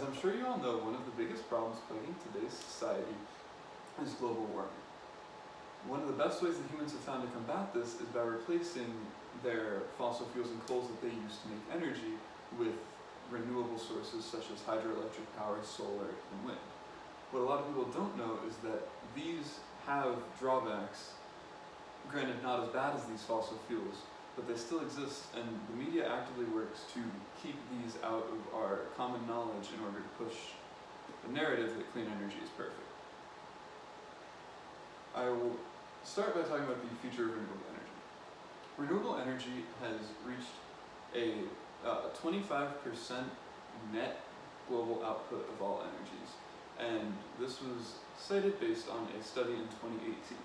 As I'm sure you all know, one of the biggest problems plaguing today's society is global warming. One of the best ways that humans have found to combat this is by replacing their fossil fuels and coals that they use to make energy with renewable sources such as hydroelectric power, solar, and wind. What a lot of people don't know is that these have drawbacks, granted not as bad as these fossil fuels, but they still exist, and the media actively works to keep these out of our common knowledge in order to push the narrative that clean energy is perfect. I will start by talking about the future of renewable energy. Renewable energy has reached a 25% net global output of all energies, and this was cited based on a study in 2018.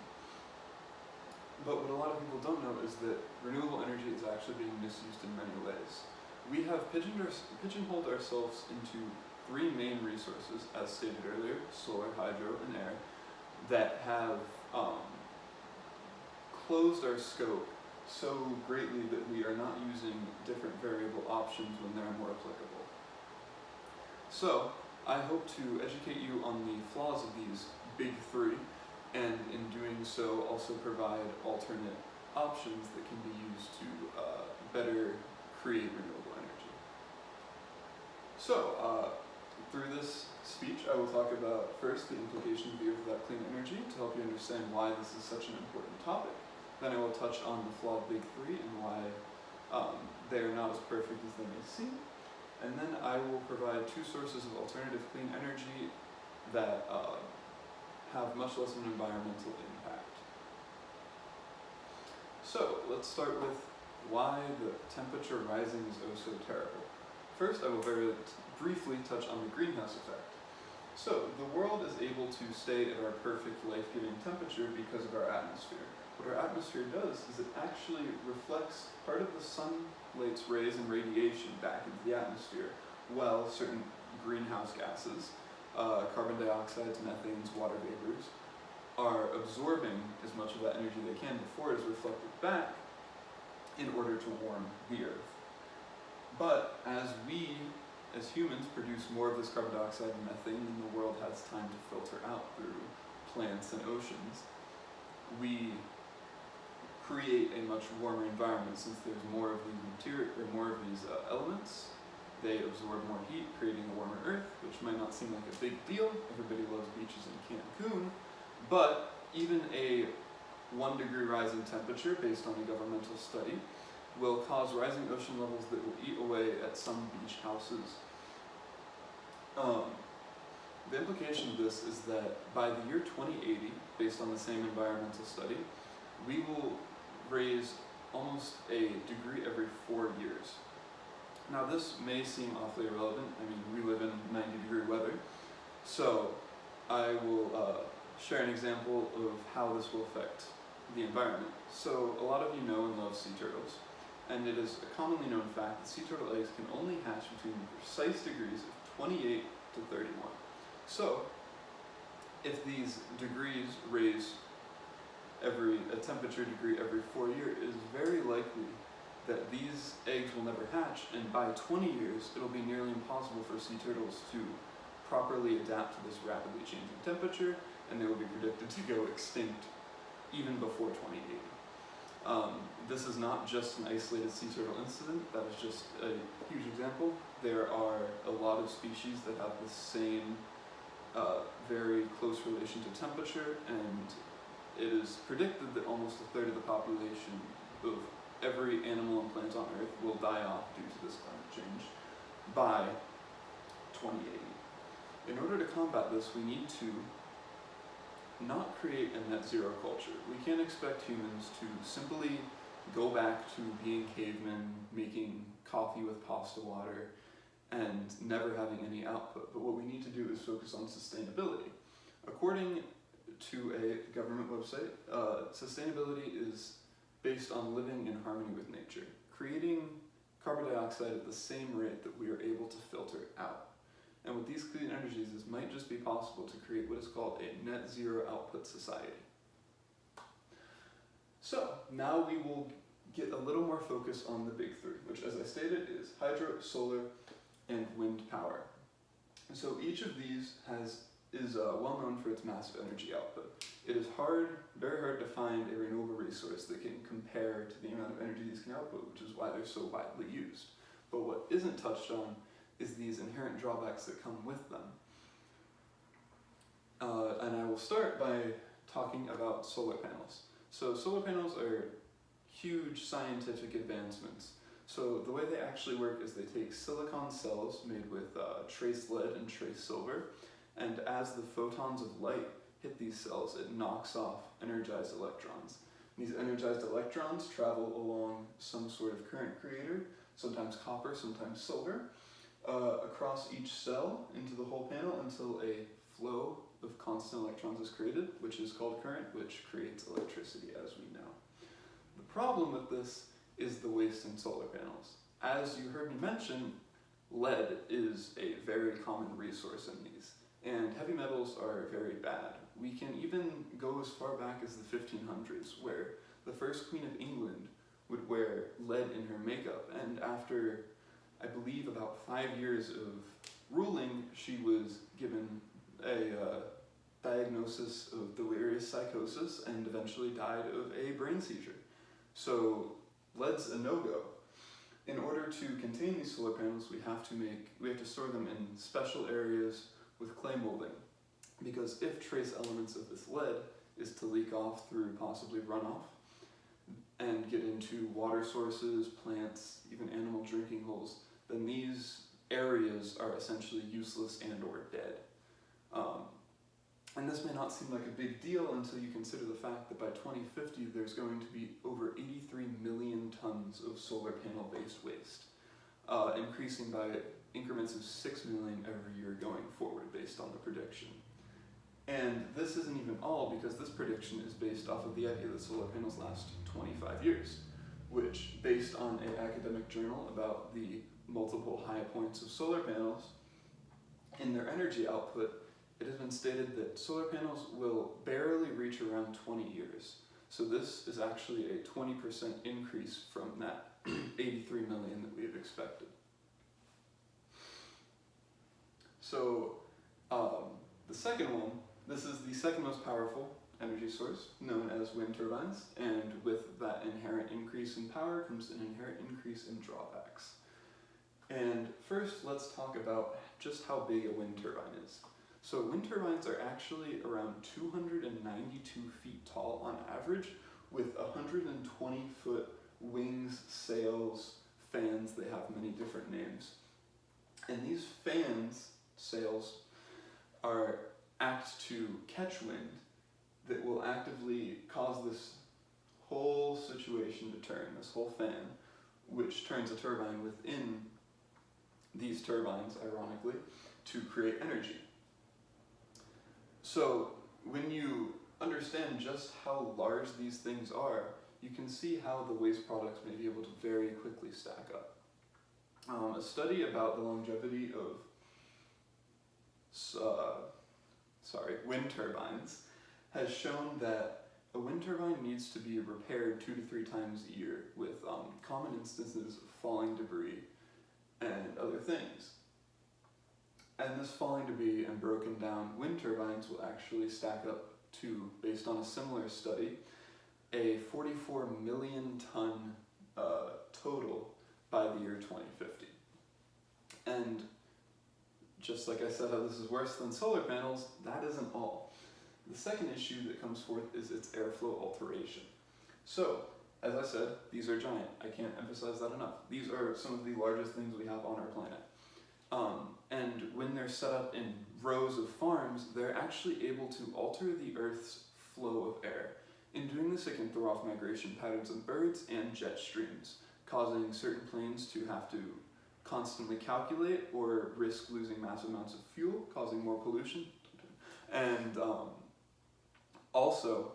But what a lot of people don't know is that renewable energy is actually being misused in many ways. We have pigeonholed ourselves into three main resources, as stated earlier: solar, hydro, and air, that have closed our scope so greatly that we are not using different variable options when they're more applicable. So, I hope to educate you on the flaws of these big three, and in doing so also provide alternate options that can be used to better create renewable energy. So, through this speech I will talk about first the implications of the Earth without clean energy to help you understand why this is such an important topic. Then I will touch on the flawed big three and why they are not as perfect as they may seem. And then I will provide two sources of alternative clean energy that have much less of an environmental impact. So let's start with why the temperature rising is oh so terrible. First, I will very briefly touch on the greenhouse effect. So the world is able to stay at our perfect life-giving temperature because of our atmosphere. What our atmosphere does is it actually reflects part of the sunlight's rays and radiation back into the atmosphere, while certain greenhouse gases, carbon dioxide, methanes, water vapors, are absorbing as much of that energy they can before it is reflected back in order to warm the Earth. But as we, as humans, produce more of this carbon dioxide and methane than the world has time to filter out through plants and oceans, we create a much warmer environment. Since there's more of these elements, they absorb more heat, creating a warmer Earth, which might not seem like a big deal. Everybody loves beaches in Cancun, but even a 1 degree rise in temperature, based on a governmental study, will cause rising ocean levels that will eat away at some beach houses. The implication of this is that by the year 2080, based on the same environmental study, we will raise almost a degree every 4 years. Now this may seem awfully irrelevant. I mean, we live in 90-degree weather, so I will share an example of how this will affect the environment. So a lot of you know and love sea turtles, and it is a commonly known fact that sea turtle eggs can only hatch between the precise degrees of 28 to 31. So if these degrees raise a temperature degree every 4 years, it is very likely that these eggs will never hatch, and by 20 years it'll be nearly impossible for sea turtles to properly adapt to this rapidly changing temperature, and they will be predicted to go extinct even before 2080. This is not just an isolated sea turtle incident, that is just a huge example. There are a lot of species that have the same very close relation to temperature, and it is predicted that almost a third of the population of every animal and plant on Earth will die off due to this climate change by 2080. In order to combat this, we need to not create a net zero culture. We can't expect humans to simply go back to being cavemen, making coffee with pasta water, and never having any output. But what we need to do is focus on sustainability. According to a government website, sustainability is based on living in harmony with nature, creating carbon dioxide at the same rate that we are able to filter out. And with these clean energies, this might just be possible to create what is called a net zero output society. So now we will get a little more focus on the big three, which, as I stated, is hydro, solar, and wind power. So each of these is well known for its massive energy output. It is very hard to find a renewable resource that can compare to the amount of energy these can output, which is why they're so widely used. But what isn't touched on is these inherent drawbacks that come with them. And I will start by talking about solar panels. So solar panels are huge scientific advancements. So the way they actually work is they take silicon cells made with trace lead and trace silver, and as the photons of light hit these cells, it knocks off energized electrons. These energized electrons travel along some sort of current creator, sometimes copper, sometimes silver, across each cell into the whole panel until a flow of constant electrons is created, which is called current, which creates electricity as we know. The problem with this is the waste in solar panels. As you heard me mention, lead is a very common resource in these, and heavy metals are very bad. We can even go as far back as the 1500s, where the first Queen of England would wear lead in her makeup, and after, I believe, about 5 years of ruling, she was given a diagnosis of delirious psychosis and eventually died of a brain seizure. So lead's a no-go. In order to contain these solar panels, we have to store them in special areas with clay molding, because if trace elements of this lead is to leak off through possibly runoff and get into water sources, plants, even animal drinking holes, then these areas are essentially useless and or dead. And this may not seem like a big deal until you consider the fact that by 2050 there's going to be over 83 million tons of solar panel based waste, increasing by increments of 6 million every year going forward based on the prediction. And this isn't even all, because this prediction is based off of the idea that solar panels last 25 years, which, based on an academic journal about the multiple high points of solar panels in their energy output, it has been stated that solar panels will barely reach around 20 years. So this is actually a 20% increase from that 83 million that we have expected. So the second one, this is the second most powerful energy source, known as wind turbines, and with that inherent increase in power comes an inherent increase in drawbacks. And first, let's talk about just how big a wind turbine is. So wind turbines are actually around 292 feet tall on average, with 120-foot wings, sails, fans. They have many different names. And these fans, sails, act to catch wind that will actively cause this whole situation to turn, this whole fan, which turns a turbine within these turbines, ironically, to create energy. So when you understand just how large these things are, you can see how the waste products may be able to very quickly stack up. A study about the longevity of wind turbines has shown that a wind turbine needs to be repaired 2 to 3 times a year, with common instances of falling debris and other things. And this falling debris and broken down wind turbines will actually stack up to, based on a similar study, a 44 million ton total by the year 2050. And just like I said, how this is worse than solar panels, that isn't all. The second issue that comes forth is its airflow alteration. So, as I said, these are giant. I can't emphasize that enough. These are some of the largest things we have on our planet. And when they're set up in rows of farms, they're actually able to alter the Earth's flow of air. In doing this, it can throw off migration patterns of birds and jet streams, causing certain planes to have to constantly calculate or risk losing massive amounts of fuel, causing more pollution, and also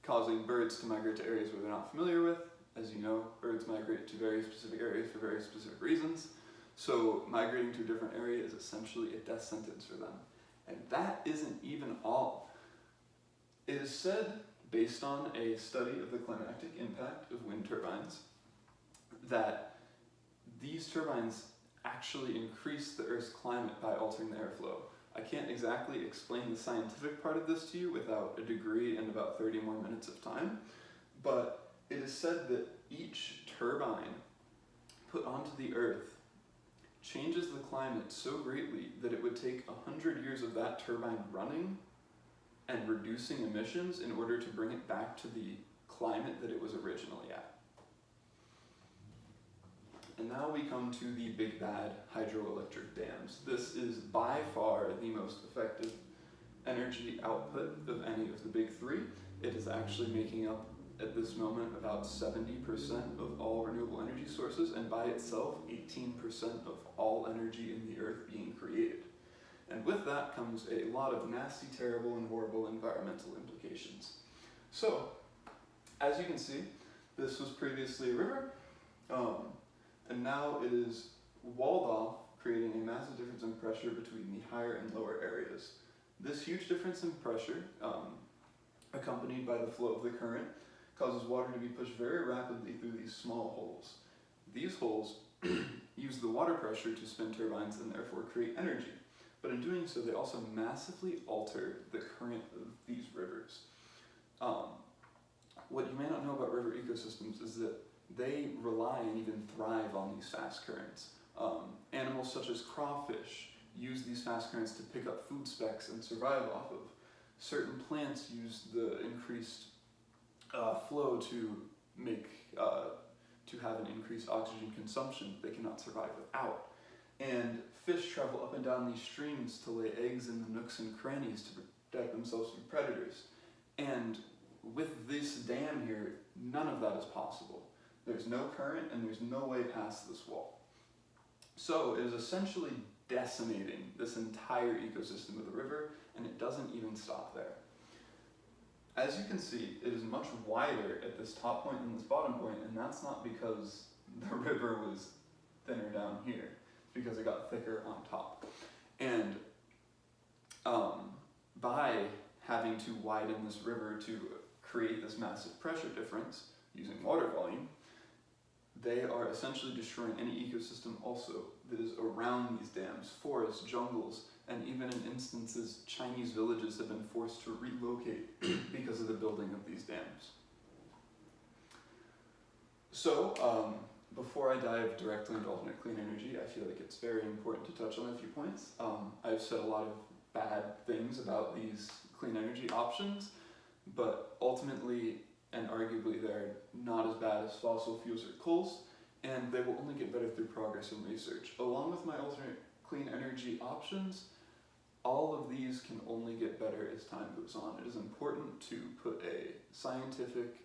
causing birds to migrate to areas where they're not familiar with. As you know, birds migrate to very specific areas for very specific reasons. So migrating to a different area is essentially a death sentence for them. And that isn't even all. It is said, based on a study of the climatic impact of wind turbines, that these turbines actually increase the Earth's climate by altering the airflow. I can't exactly explain the scientific part of this to you without a degree and about 30 more minutes of time, but it is said that each turbine put onto the Earth changes the climate so greatly that it would take 100 years of that turbine running and reducing emissions in order to bring it back to the climate that it was originally at. And now we come to the big bad hydroelectric dams. This is by far the most effective energy output of any of the big three. It is actually making up at this moment about 70% of all renewable energy sources, and by itself 18% of all energy in the earth being created. And with that comes a lot of nasty, terrible, and horrible environmental implications. So, as you can see, this was previously a river, and now it is walled off, creating a massive difference in pressure between the higher and lower areas. This huge difference in pressure, accompanied by the flow of the current, causes water to be pushed very rapidly through these small holes. These holes use the water pressure to spin turbines and therefore create energy. But in doing so, they also massively alter the current of these rivers. What you may not know about river ecosystems is that they rely and even thrive on these fast currents. Animals such as crawfish use these fast currents to pick up food specks and survive off of. Certain plants use the increased flow to have an increased oxygen consumption that they cannot survive without. And fish travel up and down these streams to lay eggs in the nooks and crannies to protect themselves from predators. And with this dam here, none of that is possible. There's no current and there's no way past this wall. So it is essentially decimating this entire ecosystem of the river, and it doesn't even stop there. As you can see, it is much wider at this top point than this bottom point, and that's not because the river was thinner down here, it's because it got thicker on top. And by having to widen this river to create this massive pressure difference using water volume, they are essentially destroying any ecosystem also that is around these dams, forests, jungles, and even in instances, Chinese villages have been forced to relocate because of the building of these dams. So, before I dive directly into alternate clean energy, I feel like it's very important to touch on a few points. I've said a lot of bad things about these clean energy options, but ultimately and arguably they're not as bad as fossil fuels or coals, and they will only get better through progress and research. Along with my alternate clean energy options, all of these can only get better as time goes on. It is important to put a scientific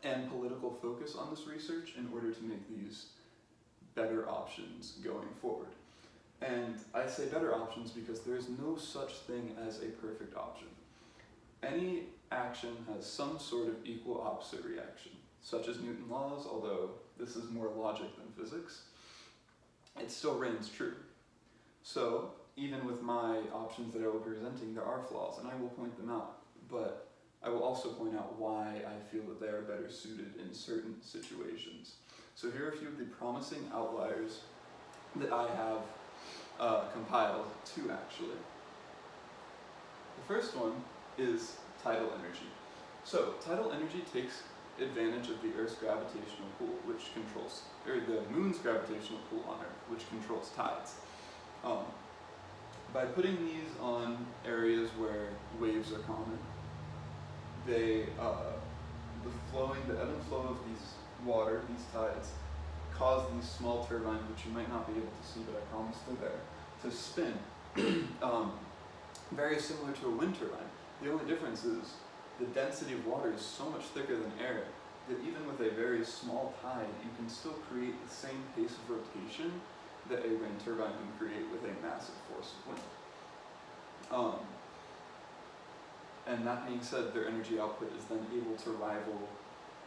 and political focus on this research in order to make these better options going forward. And I say better options because there is no such thing as a perfect option. Any action has some sort of equal opposite reaction, such as Newton's laws, although this is more logic than physics. It still reigns true. So, even with my options that I will be presenting, there are flaws, and I will point them out, but I will also point out why I feel that they are better suited in certain situations. So here are a few of the promising outliers that I have compiled, two actually. The first one is tidal energy. So tidal energy takes advantage of the Earth's gravitational pull, which controls, or the moon's gravitational pull on Earth, which controls tides. By putting these on areas where waves are common, the ebb and flow of these water, these tides, cause these small turbines, which you might not be able to see, but I promise they're there, to spin. Very similar to a wind turbine. The only difference is the density of water is so much thicker than air that even with a very small tide, you can still create the same pace of rotation that a wind turbine can create with a massive force of wind. And that being said, their energy output is then able to rival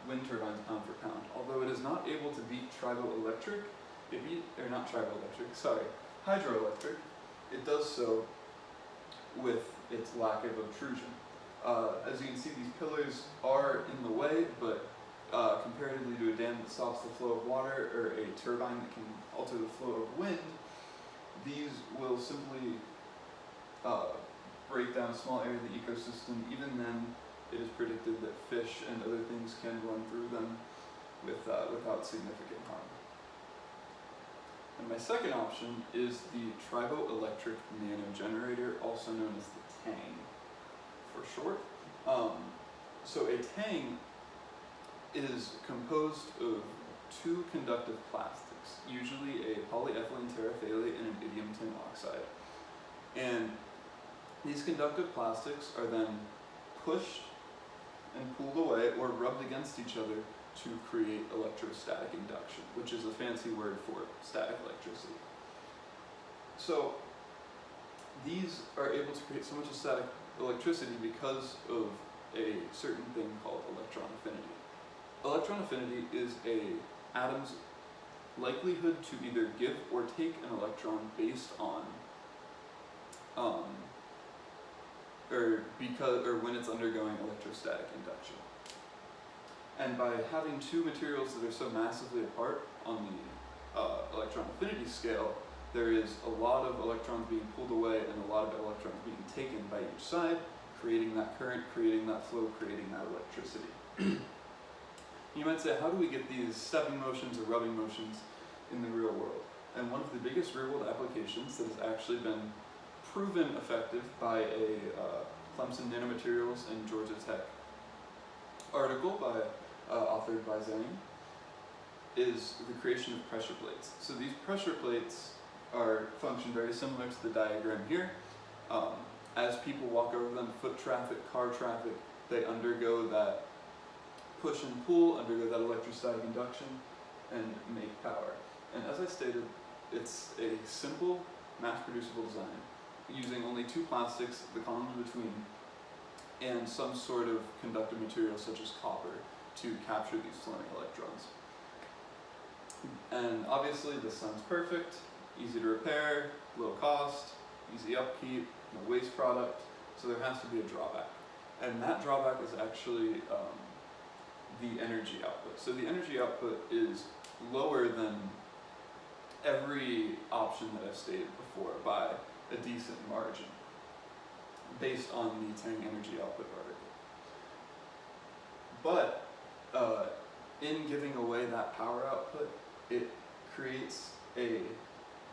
wind turbines pound for pound. Although it is not able to beat hydroelectric, it does so with its lack of obtrusion. As you can see, these pillars are in the way, but comparatively to a dam that stops the flow of water or a turbine that can alter the flow of wind, these will simply break down a small area of the ecosystem. Even then, it is predicted that fish and other things can run through them without significant harm. And my second option is the triboelectric nanogenerator, also known as the TANG for short. So a TANG is composed of two conductive plastics, usually a polyethylene terephthalate and an iridium tin oxide. And these conductive plastics are then pushed and pulled away or rubbed against each other to create electrostatic induction, which is a fancy word for static electricity. So these are able to create so much static electricity because of a certain thing called electron affinity. Electron affinity is an atom's likelihood to either give or take an electron based on or when it's undergoing electrostatic induction. And by having two materials that are so massively apart on the electron affinity scale, there is a lot of electrons being pulled away and a lot of electrons being taken by each side, creating that current, creating that flow, creating that electricity. You might say, how do we get these stepping motions or rubbing motions in the real world? And one of the biggest real world applications that has actually been proven effective by a Clemson Nanomaterials and Georgia Tech article authored by Zhang is the creation of pressure plates. So these pressure plates function very similar to the diagram here. As people walk over them, foot traffic, car traffic, they undergo that push and pull, undergo that electrostatic induction, and make power. And as I stated, it's a simple, mass-producible design, using only two plastics, the columns between, and some sort of conductive material such as copper to capture these flowing electrons. And obviously this sounds perfect, easy to repair, low cost, easy upkeep, no waste product, so there has to be a drawback. And that drawback is actually the energy output. So the energy output is lower than every option that I've stated before by a decent margin, based on the TANG energy output article. But in giving away that power output, it creates a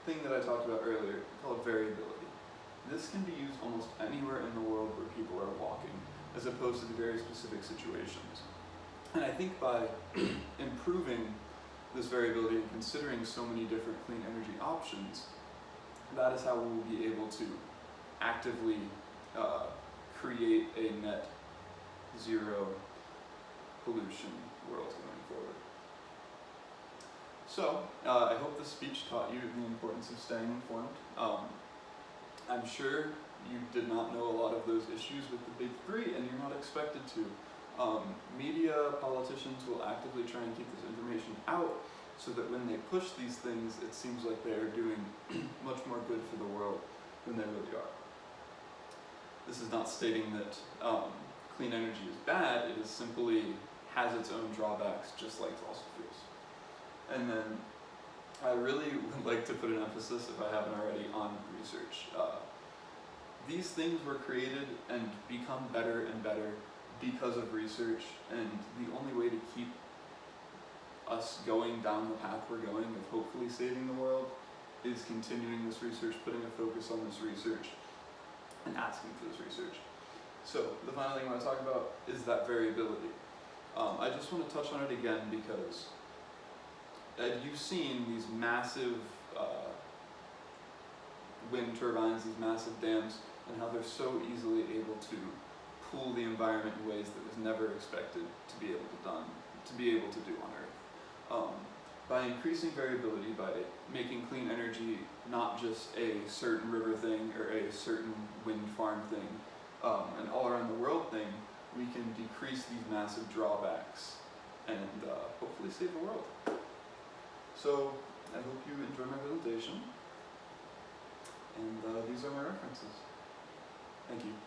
thing that I talked about earlier called variability. This can be used almost anywhere in the world where people are walking, as opposed to the very specific situations. And I think by improving this variability and considering so many different clean energy options, that is how we will be able to actively create a net zero pollution world going forward. So, I hope this speech taught you the importance of staying informed. I'm sure you did not know a lot of those issues with the big three, and you're not expected to. Media, politicians will actively try and keep this information out so that when they push these things, it seems like they are doing much more good for the world than they really are. This is not stating that clean energy is bad, it is simply has its own drawbacks, just like fossil fuels. And then I really would like to put an emphasis, if I haven't already, on research. These things were created and become better and better because of research, and the only way to keep us going down the path we're going of hopefully saving the world is continuing this research, putting a focus on this research, and asking for this research. So the final thing I want to talk about is that variability. I just want to touch on it again because you've seen these massive wind turbines, these massive dams, and how they're so easily able to cool the environment in ways that was never expected to be able to do on Earth. By increasing variability, by making clean energy not just a certain river thing or a certain wind farm thing, an all around the world thing, we can decrease these massive drawbacks and hopefully save the world. So I hope you enjoy my presentation, and these are my references. Thank you.